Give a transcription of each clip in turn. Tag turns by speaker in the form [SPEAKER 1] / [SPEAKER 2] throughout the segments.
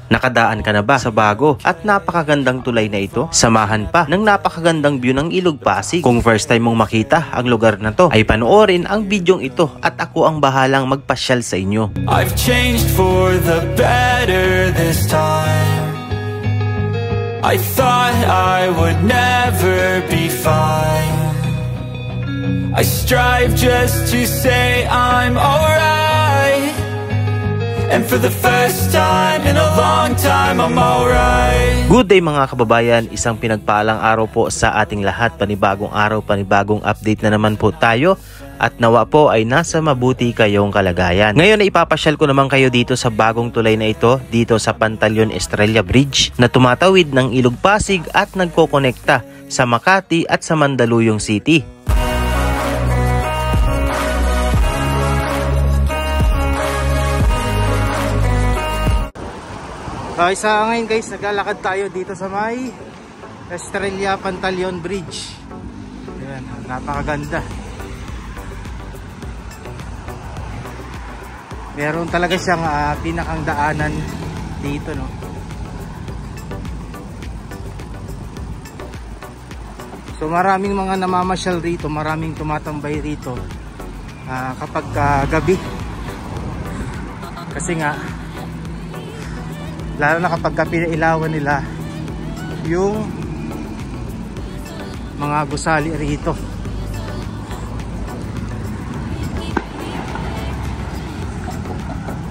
[SPEAKER 1] Nakadaan ka na ba sa bago at napakagandang tulay na ito? Samahan pa ng napakagandang view ng Ilog Pasig. Kung first time mong makita ang lugar na to, ay panoorin ang bidyong ito at ako ang bahalang magpasyal sa inyo.
[SPEAKER 2] I've changed for the better this time. I thought I would never be fine. I strive just to say I'm alright. And for the first time in a long time, I'm alright.
[SPEAKER 1] Good day mga kababayan, isang pinagpaalang araw po sa ating lahat. Panibagong araw, panibagong update na naman po tayo. At nawa po ay nasa mabuti kayong kalagayan. Ngayon ay ipapasyal ko naman kayo dito sa bagong tulay na ito, dito sa Pantaleon Estrella Bridge, na tumatawid ng Ilog Pasig at nagkokonekta sa Makati at sa Mandaluyong City. Ngayon guys, naglalakad tayo dito sa may Estrella Pantaleon Bridge. Ayan, napakaganda. Meron talaga siyang pinakang daanan dito, no? So maraming mga namamasyal rito, maraming tumatambay rito kapag gabi. Kasi nga lalo na kapag pinailawan nila yung mga gusali rito.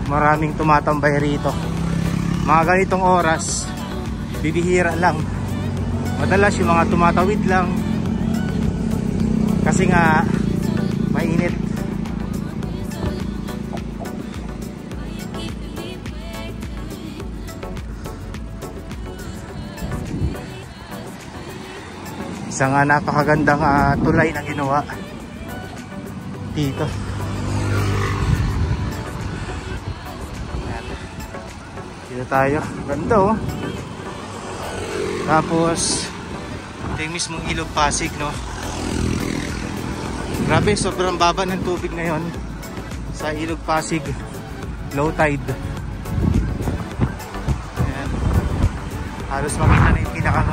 [SPEAKER 1] Maraming tumatambay rito. Mga ganitong oras, bibihira lang. Madalas yung mga tumatawid lang kasi nga mainit. Isang napakagandang tulay na ginawa dito. Ayan. Dito tayo. Ganda, oh. Tapos ito yung mismong Ilog Pasig, no? Grabe, sobrang baba ng tubig ngayon sa Ilog Pasig. Low tide. Ayan. Halos makita na yung pinakang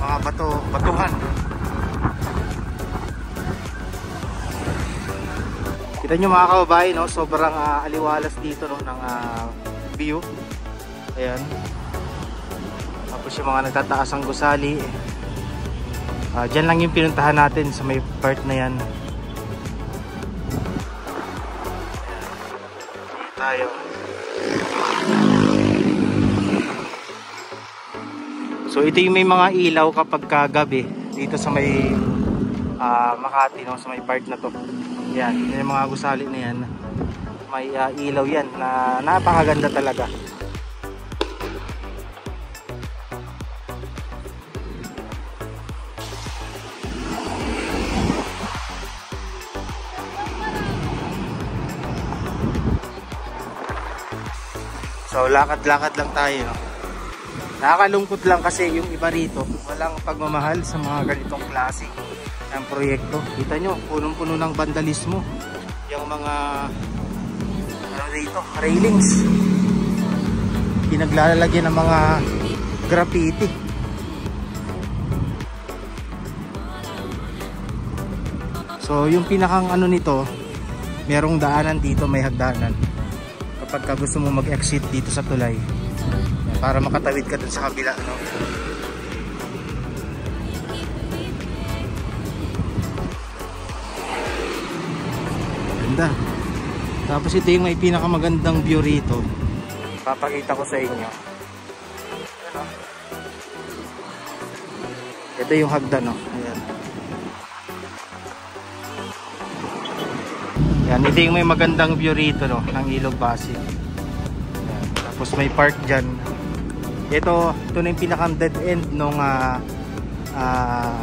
[SPEAKER 1] mga batuhan. Kita nyo mga kababayan, no? Sobrang aliwalas dito, no, ng view. Ayan. Tapos yung mga nagtataas ang gusali, dyan lang yung pinuntahan natin sa may part na yan. Ayan. Tayo. So ito yung may mga ilaw kapag kagabi dito sa may Makati, no, sa may part na to. Yan, yung mga gusali na yan, may ilaw yan na napakaganda talaga. So lakad-lakad lang tayo, no? Nakakalungkot lang kasi yung iba rito walang pagmamahal sa mga ganitong klase ng proyekto. Kita nyo, punong-puno ng vandalismo yung mga rito, railings. Pinaglalagyan ng mga graffiti. So yung pinakang nito, merong daanan dito, may hagdanan kapag gusto mo mag-exit dito sa tulay para makatawid ka dun sa kabila, no? Ganda. Tapos ito yung may pinakamagandang view rito, papakita ko sa inyo. Ayan, ito yung hagdan, no? Ayan. Yan, ito yung may magandang view rito, no, ng Ilog Pasig. Ayan. Tapos may park dyan. Ito na yung pinakang dead end nung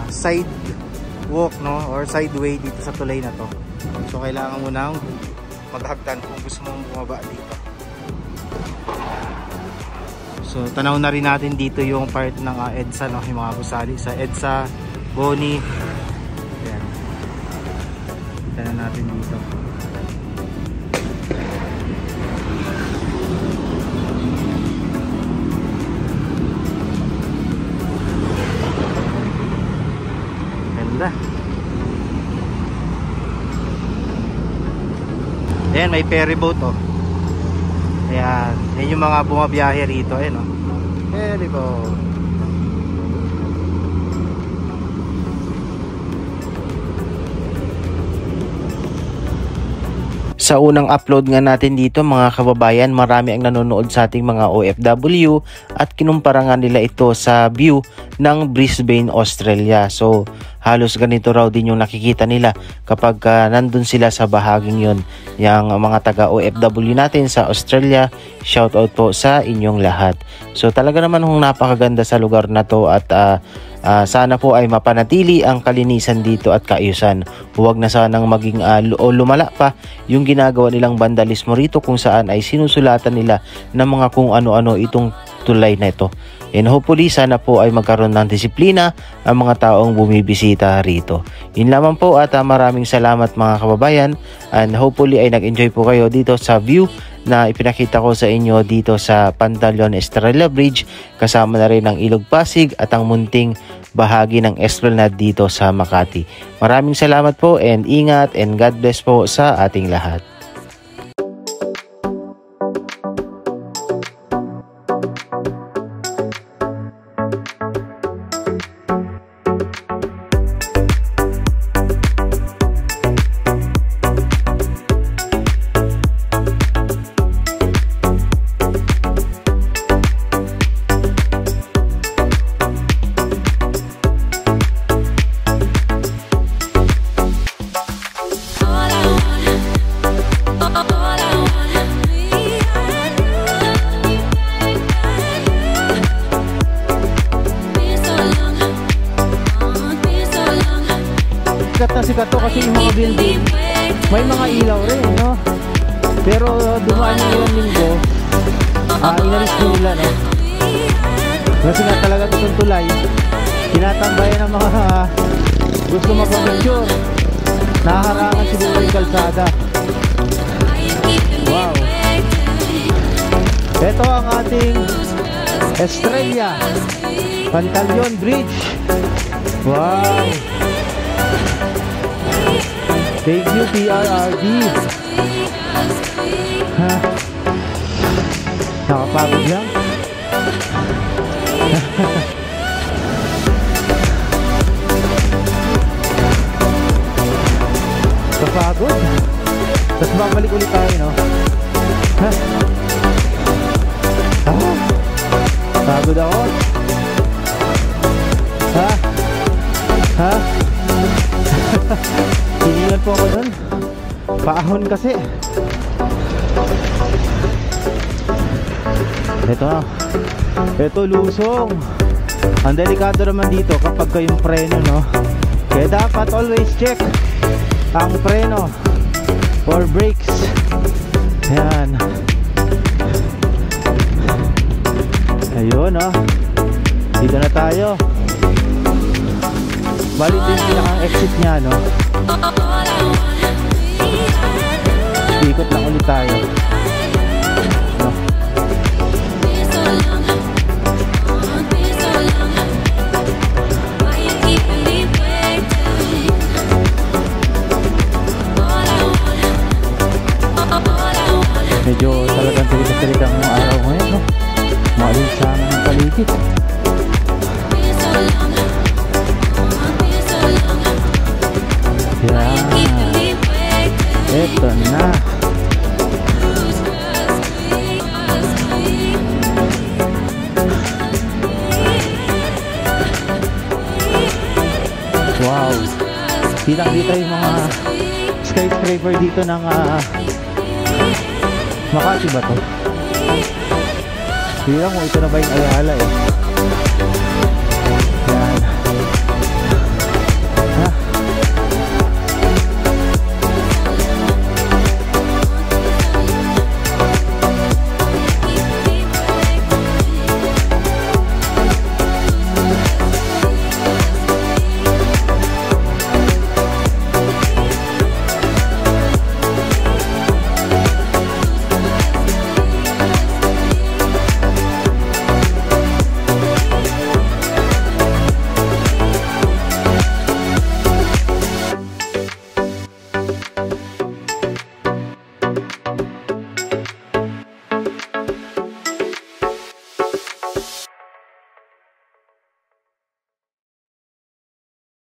[SPEAKER 1] side walk, no, or sideway dito sa tulay na to. So kailangan mo nang maghagdan kung gusto mong bumaba dito. So tanaw na rin natin dito yung part ng EDSA, no, yung mga gusali sa EDSA, Boni. Ayan. Tanaw natin dito. Ayan, may ferry boat oh. Ayan, yan yung mga bumabiyahe rito. Ayan oh, ferry boat. Sa unang upload nga natin dito mga kababayan, marami ang nanonood sa ating mga OFW at kinumpara nga nila ito sa view ng Brisbane, Australia. So halos ganito raw din yung nakikita nila kapag nandun sila sa bahaging yun. Yung mga taga OFW natin sa Australia, shoutout po sa inyong lahat. So talaga naman napakaganda sa lugar na to at sana po ay mapanatili ang kalinisan dito at kaayusan. Huwag na sanang maging lumala pa yung ginagawa nilang vandalismo rito kung saan ay sinusulatan nila ng mga kung ano-ano itong tulay na ito. And hopefully sana po ay magkaroon ng disiplina ang mga taong bumibisita rito. Yun lamang po at maraming salamat mga kababayan, and hopefully ay nag-enjoy po kayo dito sa view na ipinakita ko sa inyo dito sa Pantaleon Estrella Bridge, kasama na rin ang Ilog Pasig at ang munting bahagi ng Esplanade dito sa Makati. Maraming salamat po and ingat and God bless po sa ating lahat.
[SPEAKER 3] Sikat na sikat to kasi yung mga building may mga ilaw rin, no? Pero dumaan yung ilang linggo, inalis ko nila, no? Kasi nga talaga itong tulay tinatambayan ng mga gusto magpapicture. Naharangan siguro yung kalsada. Wow, ito ang ating Estrella Pantaleon Bridge. Wow, thank you PRRD. Ha? Nakapagod lang. Kapagod. Tapos babalik ulit tayo, no? Ha? Pagod ako. Ha? Ha? Tinilan po ako dun. Paahon kasi. Ito lusong. Ang delikado naman dito kapag kayong preno, no? Kaya dapat always check ang preno or brakes. Ayan. Ayun, no? Dito na tayo. Balik din pinakang exit nya, no? Ikot lang ulit tayo, no? Medyo talagang tulitas-tulitas ang araw ngayon, no? Maalinsana ng paligid. Yan. Eto na. Wow. Kitang-kita yung mga skyscraper dito ng Makati ba to? Hindi lang kung ito na ba yung Ayala, eh.